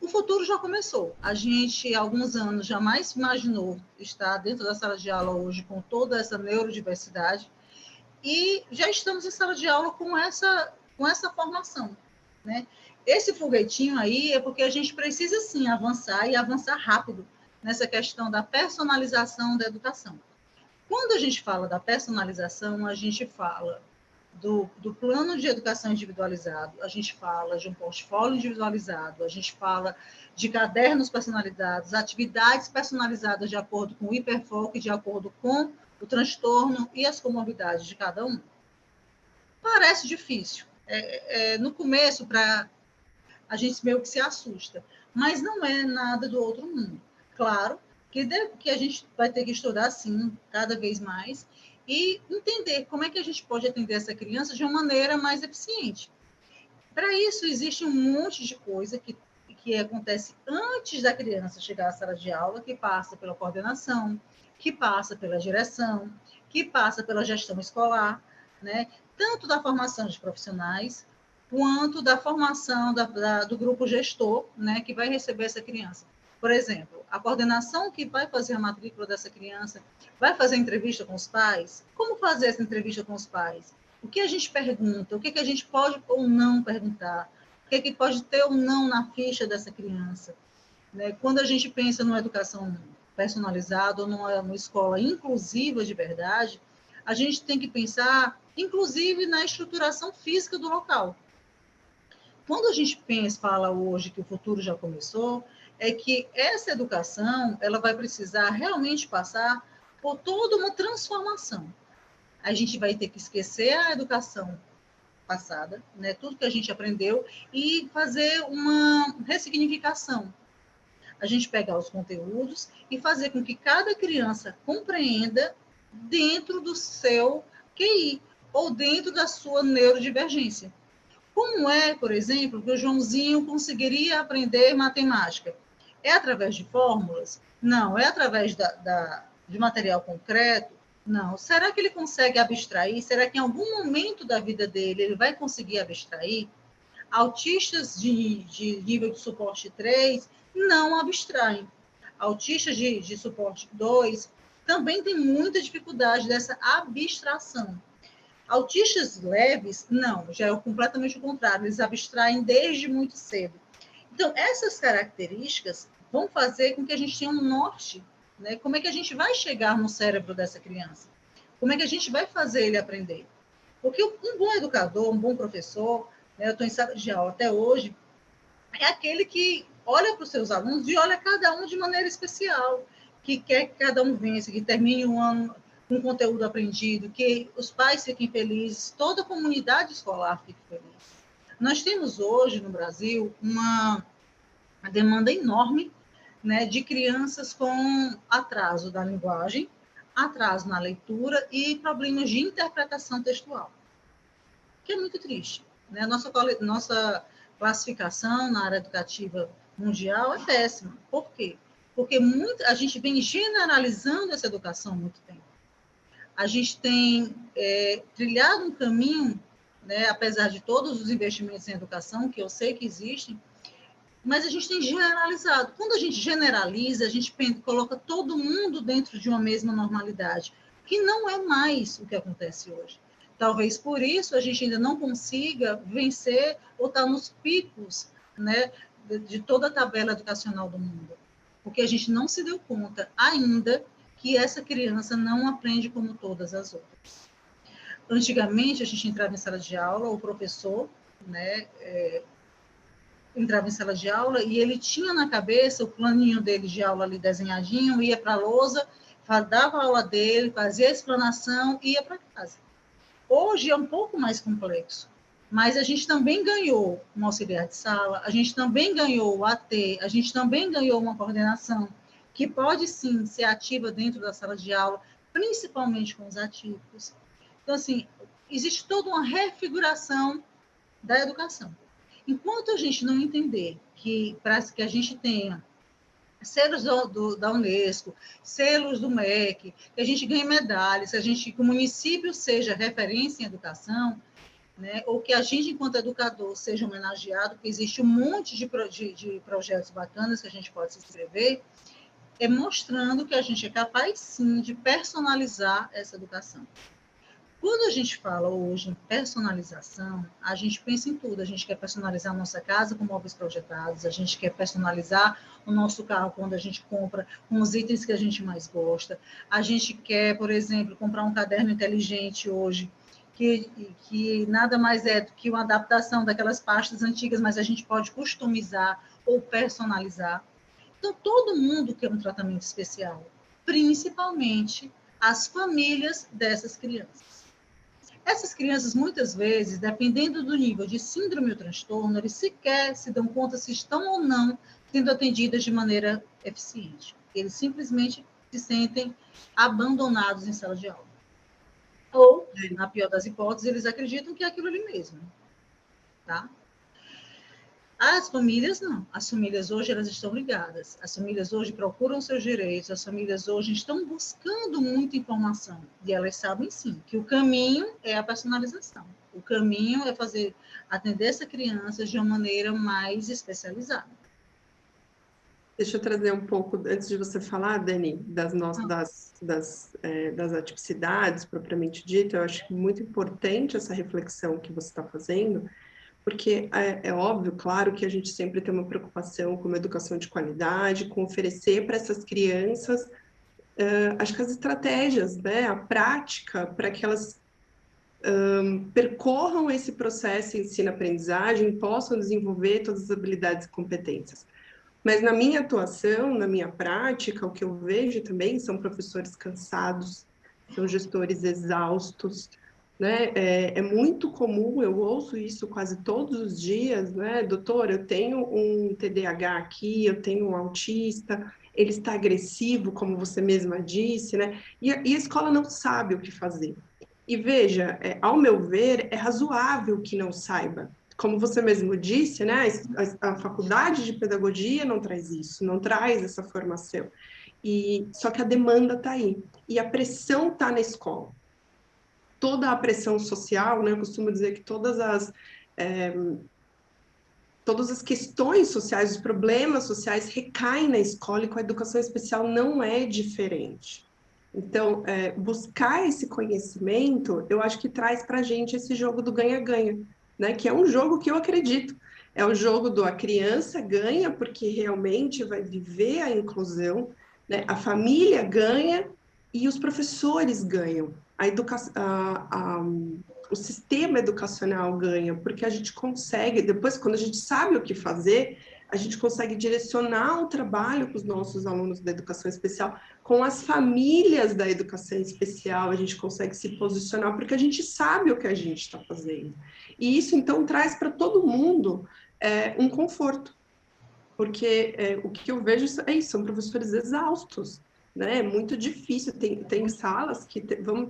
O futuro já começou. A gente, há alguns anos, jamais imaginou estar dentro da sala de aula hoje com toda essa neurodiversidade e já estamos em sala de aula com essa formação, né? Esse foguetinho aí é porque a gente precisa, sim, avançar e avançar rápido nessa questão da personalização da educação. Quando a gente fala da personalização, a gente fala do plano de educação individualizado, a gente fala de um portfólio individualizado, a gente fala de cadernos personalizados, atividades personalizadas de acordo com o hiperfoco e de acordo com o transtorno e as comorbidades de cada um. Parece difícil. No começo, a gente meio que se assusta, mas não é nada do outro mundo. Claro que a gente vai ter que estudar, sim, cada vez mais, e entender como é que a gente pode atender essa criança de uma maneira mais eficiente. Para isso, existe um monte de coisa que acontece antes da criança chegar à sala de aula, que passa pela coordenação, que passa pela direção, que passa pela gestão escolar, né? Tanto da formação de profissionais, quanto da formação do grupo gestor, né, que vai receber essa criança. Por exemplo, a coordenação que vai fazer a matrícula dessa criança, vai fazer entrevista com os pais? Como fazer essa entrevista com os pais? O que a gente pergunta? O que a gente pode ou não perguntar? O que pode ter ou não na ficha dessa criança? Né? Quando a gente pensa numa educação personalizada ou numa escola inclusiva de verdade, a gente tem que pensar, inclusive, na estruturação física do local. Quando a gente fala hoje que o futuro já começou, é que essa educação ela vai precisar realmente passar por toda uma transformação. A gente vai ter que esquecer a educação passada, né, tudo que a gente aprendeu, e fazer uma ressignificação. A gente pegar os conteúdos e fazer com que cada criança compreenda dentro do seu QI ou dentro da sua neurodivergência. Como é, por exemplo, que o Joãozinho conseguiria aprender matemática? É através de fórmulas? Não. É através de material concreto? Não. Será que ele consegue abstrair? Será que em algum momento da vida dele ele vai conseguir abstrair? Autistas de nível de suporte 3 não abstraem. Autistas de suporte 2 também têm muita dificuldade dessa abstração. Autistas leves, não, já é completamente o contrário, eles abstraem desde muito cedo. Então, essas características vão fazer com que a gente tenha um norte, né? Como é que a gente vai chegar no cérebro dessa criança? Como é que a gente vai fazer ele aprender? Porque um bom educador, um bom professor, né, eu estou em sala de aula até hoje, é aquele que olha para os seus alunos e olha cada um de maneira especial, que quer que cada um vença, que termine um ano com conteúdo aprendido, que os pais fiquem felizes, toda a comunidade escolar fique feliz. Nós temos hoje no Brasil uma demanda enorme, né, de crianças com atraso da linguagem, atraso na leitura e problemas de interpretação textual, que é muito triste. Né? Nossa classificação na área educativa mundial é péssima. Por quê? Porque a gente vem generalizando essa educação há muito tempo. A gente tem trilhado um caminho, né, apesar de todos os investimentos em educação, que eu sei que existem, mas a gente tem generalizado. Quando a gente generaliza, a gente coloca todo mundo dentro de uma mesma normalidade, que não é mais o que acontece hoje. Talvez por isso a gente ainda não consiga vencer ou estar nos picos, né, de toda a tabela educacional do mundo. Porque a gente não se deu conta ainda que essa criança não aprende como todas as outras. Antigamente, a gente entrava em sala de aula, o professor, né, entrava em sala de aula e ele tinha na cabeça o planinho dele de aula ali desenhadinho, ia para a lousa, dava a aula dele, fazia a explanação e ia para casa. Hoje é um pouco mais complexo, mas a gente também ganhou um auxiliar de sala, a gente também ganhou o AT, a gente também ganhou uma coordenação que pode sim ser ativa dentro da sala de aula, principalmente com os atípicos. Então, assim, existe toda uma refiguração da educação. Enquanto a gente não entender que, para que a gente tenha selos da Unesco, selos do MEC, que a gente ganhe medalhas, que o município seja referência em educação, né? Ou que a gente, enquanto educador, seja homenageado, porque existe um monte de projetos bacanas que a gente pode se inscrever, é mostrando que a gente é capaz, sim, de personalizar essa educação. Quando a gente fala hoje em personalização, a gente pensa em tudo. A gente quer personalizar a nossa casa com móveis projetados, a gente quer personalizar o nosso carro quando a gente compra com os itens que a gente mais gosta. A gente quer, por exemplo, comprar um caderno inteligente hoje, que nada mais é do que uma adaptação daquelas pastas antigas, mas a gente pode customizar ou personalizar. Então, todo mundo quer um tratamento especial, principalmente as famílias dessas crianças. Essas crianças, muitas vezes, dependendo do nível de síndrome ou transtorno, eles sequer se dão conta se estão ou não sendo atendidas de maneira eficiente. Eles simplesmente se sentem abandonados em sala de aula. Ou, na pior das hipóteses, eles acreditam que é aquilo ali mesmo. Tá? As famílias não. As famílias hoje elas estão ligadas. As famílias hoje procuram seus direitos. As famílias hoje estão buscando muita informação. E elas sabem sim que o caminho é a personalização. O caminho é atender essa criança de uma maneira mais especializada. Deixa eu trazer um pouco, antes de você falar, Dani, das atipicidades propriamente dita, eu acho muito importante essa reflexão que você está fazendo, porque é óbvio, claro, que a gente sempre tem uma preocupação com uma educação de qualidade, com oferecer para essas crianças, acho que as estratégias, né, a prática, para que elas percorram esse processo de ensino-aprendizagem, possam desenvolver todas as habilidades e competências. Mas na minha atuação, na minha prática, o que eu vejo também são professores cansados, são gestores exaustos, né? É muito comum, eu ouço isso quase todos os dias, né? Doutor, eu tenho um TDAH aqui, eu tenho um autista, ele está agressivo, como você mesma disse, né? E a escola não sabe o que fazer. E veja, ao meu ver, é razoável que não saiba. Como você mesmo disse, né, a faculdade de pedagogia não traz isso, não traz essa formação. Só que a demanda está aí. E a pressão está na escola. Toda a pressão social, né, eu costumo dizer que todas as questões sociais, os problemas sociais recaem na escola e com a educação especial não é diferente. Então, buscar esse conhecimento, eu acho que traz para a gente esse jogo do ganha-ganha, né? Que é um jogo que eu acredito. É o jogo do a criança ganha porque realmente vai viver a inclusão, né? A família ganha e os professores ganham. O sistema educacional ganha, porque a gente consegue, depois, quando a gente sabe o que fazer, a gente consegue direcionar o trabalho com os nossos alunos da educação especial, com as famílias da educação especial, a gente consegue se posicionar, porque a gente sabe o que a gente está fazendo. E isso, então, traz para todo mundo um conforto, porque o que eu vejo é isso, são professores exaustos, né? É muito difícil, tem salas que,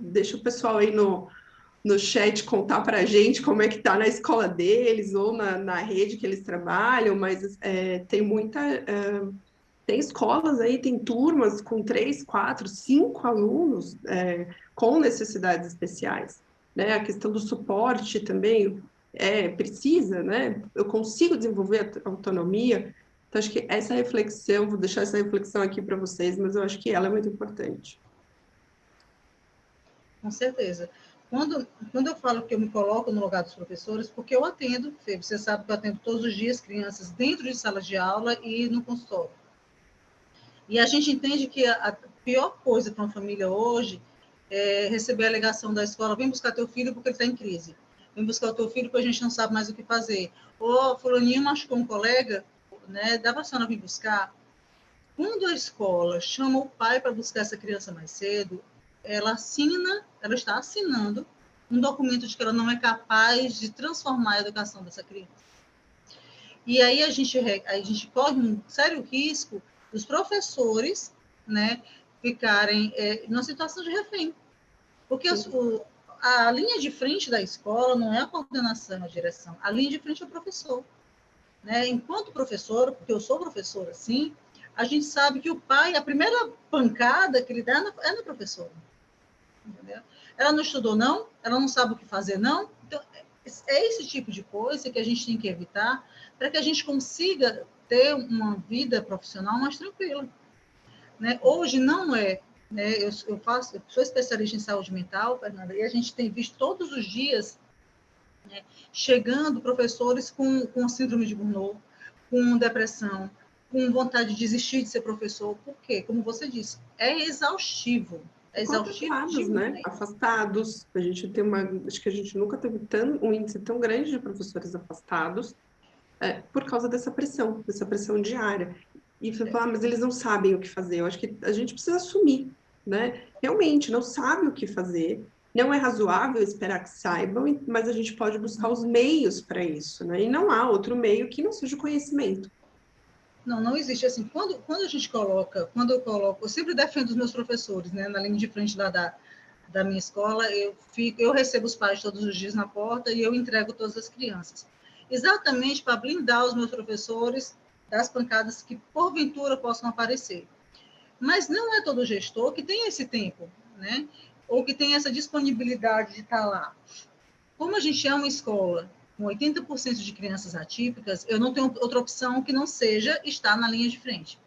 deixa o pessoal aí no chat contar para a gente como é que está na escola deles ou na rede que eles trabalham, mas tem tem escolas aí, tem turmas com 3, 4, 5 alunos com necessidades especiais, né? A questão do suporte também precisa, né? Eu consigo desenvolver autonomia, então acho que essa reflexão, vou deixar essa reflexão aqui para vocês, mas eu acho que ela é muito importante. Com certeza. Quando eu falo que eu me coloco no lugar dos professores, porque eu atendo, Fê, você sabe que eu atendo todos os dias crianças dentro de sala de aula e no consultório. E a gente entende que a pior coisa para uma família hoje é receber a alegação da escola, vem buscar teu filho porque ele está em crise. Vem buscar o teu filho porque a gente não sabe mais o que fazer. Ou fulaninho machucou um colega, né? Dá para a senhora vir buscar? Quando a escola chama o pai para buscar essa criança mais cedo, ela está assinando um documento de que ela não é capaz de transformar a educação dessa criança. E aí a gente corre um sério risco dos professores, né, ficarem numa situação de refém. Porque a linha de frente da escola não é a coordenação, a direção. A linha de frente é o professor. Né? Enquanto professora, porque eu sou professora, sim, a gente sabe que o pai, a primeira pancada que ele dá é na professora. Entendeu? Ela não estudou, não? Ela não sabe o que fazer, não? Então, é esse tipo de coisa que a gente tem que evitar para que a gente consiga ter uma vida profissional mais tranquila. Né? Hoje não é. Né? Eu sou especialista em saúde mental, Fernanda, e a gente tem visto todos os dias, né, chegando professores com síndrome de Burnout, com depressão, com vontade de desistir de ser professor. Por quê? Como você disse, é exaustivo. É exaustivo Contratados, demais. né? Afastados. A gente tem acho que a gente nunca teve um índice tão grande de professores afastados, por causa dessa pressão diária. E você fala, mas eles não sabem o que fazer. Eu acho que a gente precisa assumir, né? Realmente não sabe o que fazer. Não é razoável esperar que saibam, mas a gente pode buscar os meios para isso, né? E não há outro meio que não seja o conhecimento. Não, não existe assim. Quando a gente coloca, quando eu coloco, eu sempre defendo os meus professores, né? Na linha de frente lá da minha escola, eu recebo os pais todos os dias na porta e eu entrego todas as crianças. Exatamente para blindar os meus professores das pancadas que porventura possam aparecer. Mas não é todo gestor que tem esse tempo, né? Ou que tem essa disponibilidade de estar lá. Como a gente é uma escola com 80% de crianças atípicas, eu não tenho outra opção que não seja estar na linha de frente.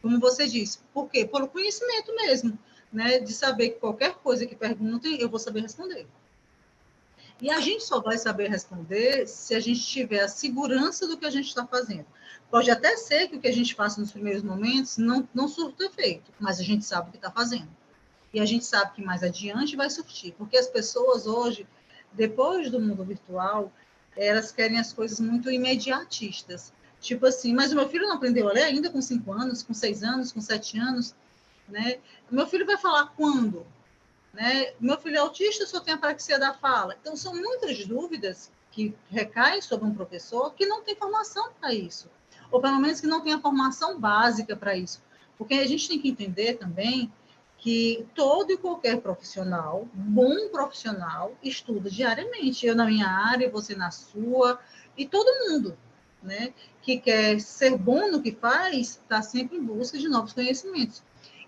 Como você disse, por quê? Pelo conhecimento mesmo, né? De saber que qualquer coisa que perguntem, eu vou saber responder. E a gente só vai saber responder se a gente tiver a segurança do que a gente está fazendo. Pode até ser que o que a gente faça nos primeiros momentos não surta efeito, mas a gente sabe o que está fazendo. E a gente sabe que mais adiante vai surtir, porque as pessoas hoje, depois do mundo virtual, elas querem as coisas muito imediatistas. Tipo assim, mas o meu filho não aprendeu a ler ainda com 5 anos, com 6 anos, com 7 anos, né? O meu filho vai falar quando? Né? Meu filho é autista, só tem apraxia da fala. Então, são muitas dúvidas que recaem sobre um professor que não tem formação para isso, ou pelo menos que não tem a formação básica para isso. Porque a gente tem que entender também que todo e qualquer profissional, bom profissional, estuda diariamente. Eu na minha área, você na sua, e todo mundo, né, que quer ser bom no que faz, está sempre em busca de novos conhecimentos.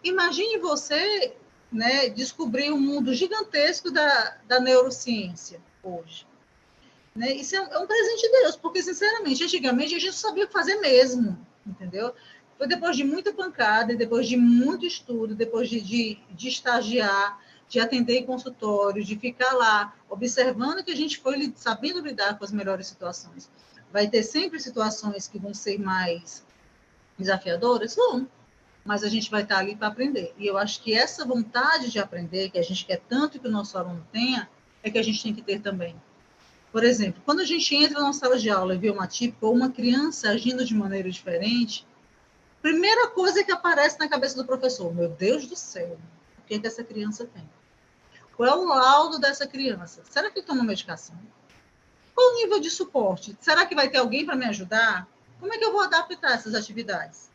Imagine você, né, descobrir um mundo gigantesco da neurociência hoje. Né? Isso é um presente de Deus, porque, sinceramente, antigamente a gente sabia o que fazer mesmo, entendeu? Foi depois de muita pancada, depois de muito estudo, depois de estagiar, de atender em consultório, de ficar lá observando que a gente foi sabendo lidar com as melhores situações. Vai ter sempre situações que vão ser mais desafiadoras? Vão, mas a gente vai estar ali para aprender. E eu acho que essa vontade de aprender, que a gente quer tanto que o nosso aluno tenha, é que a gente tem que ter também. Por exemplo, quando a gente entra na sala de aula e vê uma típica ou uma criança agindo de maneira diferente, primeira coisa que aparece na cabeça do professor, meu Deus do céu, o que essa criança tem? Qual é o laudo dessa criança? Será que ele toma medicação? Qual o nível de suporte? Será que vai ter alguém para me ajudar? Como é que eu vou adaptar essas atividades?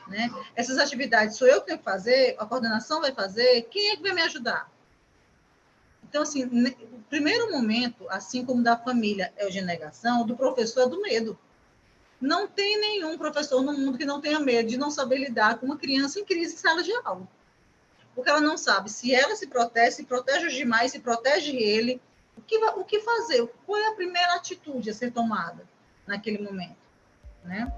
Né? Essas atividades sou eu que tenho que fazer? A coordenação vai fazer? Quem é que vai me ajudar? Então, assim, o primeiro momento, assim como da família é o de negação, do professor é do medo. Não tem nenhum professor no mundo que não tenha medo de não saber lidar com uma criança em crise em sala de aula. Porque ela não sabe se ela se protege os demais, se protege ele, o que fazer? Qual é a primeira atitude a ser tomada naquele momento? Né?